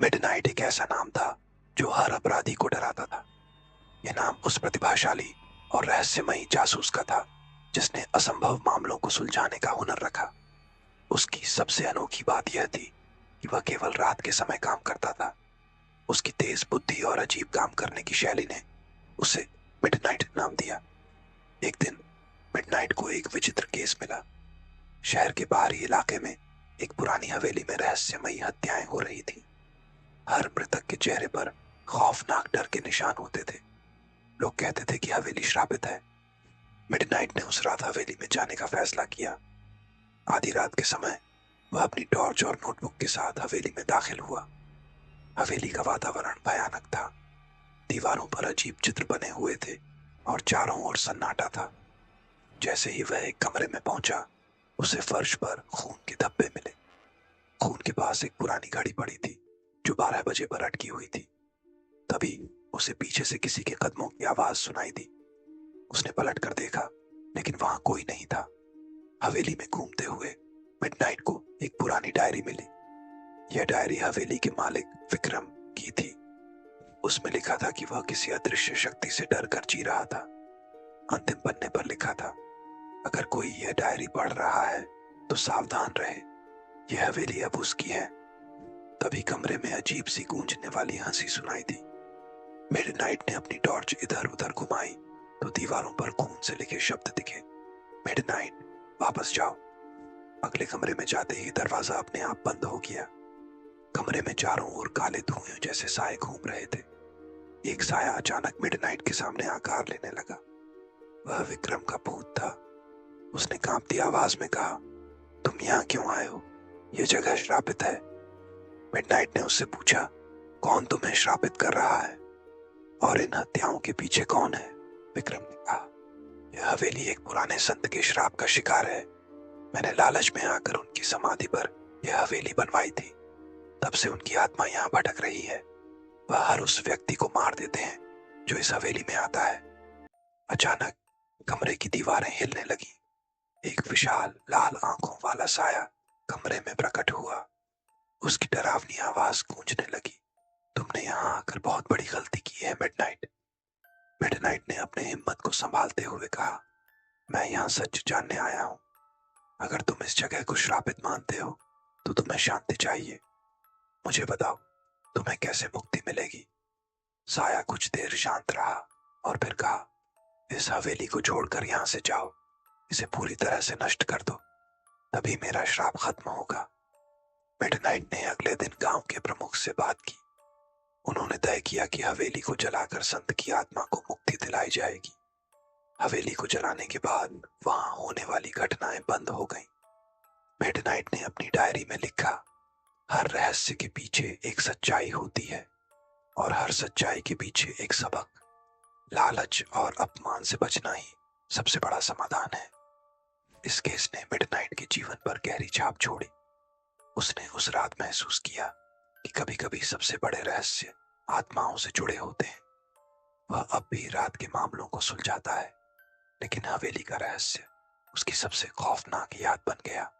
Midnight एक ऐसा नाम था जो हर अपराधी को डराता था। यह नाम उस प्रतिभाशाली और रहस्यमयी जासूस का था जिसने असंभव मामलों को सुलझाने का हुनर रखा। उसकी सबसे अनोखी बात यह थी कि वह केवल रात के समय काम करता था। उसकी तेज बुद्धि और अजीब काम करने की शैली ने उसे मिडनाइट नाम दिया। एक दिन मिडनाइट को एक विचित्र केस मिला। शहर के बाहरी इलाके में एक पुरानी हवेली में रहस्यमयी हत्याएं हो रही थी। हर मृतक के चेहरे पर खौफनाक डर के निशान होते थे। लोग कहते थे कि हवेली श्रापित है। मिडनाइट ने उस रात हवेली में जाने का फैसला किया। आधी रात के समय वह अपनी टॉर्च और नोटबुक के साथ हवेली में दाखिल हुआ। हवेली का वातावरण भयानक था। दीवारों पर अजीब चित्र बने हुए थे और चारों ओर सन्नाटा था। जैसे ही वह एक कमरे में पहुंचा, उसे फर्श पर खून के धब्बे मिले। खून के पास एक पुरानी घड़ी पड़ी थी जो 12 बजे पर अटकी हुई थी। तभी उसे पीछे से किसी के कदमों की आवाज सुनाई दी। उसने पलट कर देखा, लेकिन वहां कोई नहीं था। हवेली में घूमते हुए मिडनाइट को एक पुरानी डायरी मिली। यह डायरी हवेली के मालिक विक्रम की थी। उसमें लिखा था कि वह किसी अदृश्य शक्ति से डर कर जी रहा था। अंतिम पन्ने पर लिखा था, अगर कोई यह डायरी पढ़ रहा है तो सावधान रहे, यह हवेली अब उसकी है। तभी कमरे में अजीब सी गूंजने वाली हंसी सुनाई दी। मिडनाइट ने अपनी टॉर्च इधर उधर घुमाई तो दीवारों पर खून से लिखे शब्द दिखे, मिडनाइट वापस जाओ। अगले कमरे में जाते ही दरवाजा अपने आप बंद हो गया। कमरे में चारों ओर काले धुएं जैसे साए घूम रहे थे। एक साया अचानक मिडनाइट के सामने आकार लेने लगा। वह विक्रम का भूत था। उसने कांपती आवाज में कहा, तुम यहाँ क्यों आए हो? यह जगह श्रापित है। मिडनाइट ने उससे पूछा, कौन तुम्हें श्रापित कर रहा है और इन हत्याओं के पीछे कौन है? विक्रम ने कहा, यह हवेली एक पुराने संत के श्राप का शिकार है। मैंने लालच में आकर उनकी समाधि पर यह हवेली बनवाई थी। तब से उनकी आत्मा यहाँ भटक रही है। वह हर उस व्यक्ति को मार देते हैं जो इस हवेली में आता है। अचानक कमरे की दीवारें हिलने लगी। एक विशाल लाल आंखों वाला साया कमरे में प्रकट हुआ। उसकी डरावनी आवाज गूंजने लगी, तुमने यहाँ आकर बहुत बड़ी गलती की है मिडनाइट। मिडनाइट ने अपने हिम्मत को संभालते हुए कहा, मैं यहाँ सच जानने आया हूँ। अगर तुम इस जगह को श्रापित मानते हो तो तुम्हें शांति चाहिए। मुझे बताओ, तुम्हें कैसे मुक्ति मिलेगी? साया कुछ देर शांत रहा और फिर कहा, इस हवेली को छोड़कर यहाँ से जाओ। इसे पूरी तरह से नष्ट कर दो, तभी मेरा श्राप खत्म होगा। मिडनाइट ने अगले दिन गांव के प्रमुख से बात की। उन्होंने तय किया कि हवेली को जलाकर संत की आत्मा को मुक्ति दिलाई जाएगी। हवेली को जलाने के बाद वहां होने वाली घटनाएं बंद हो गईं। मिडनाइट ने अपनी डायरी में लिखा, हर रहस्य के पीछे एक सच्चाई होती है और हर सच्चाई के पीछे एक सबक। लालच और अपमान से बचना ही सबसे बड़ा समाधान है। इस केस ने मिडनाइट के जीवन पर गहरी छाप छोड़ी। उसने उस रात महसूस किया कि कभी-कभी सबसे बड़े रहस्य आत्माओं से जुड़े होते हैं। वह अब भी रात के मामलों को सुलझाता है, लेकिन हवेली का रहस्य उसकी सबसे खौफनाक याद बन गया।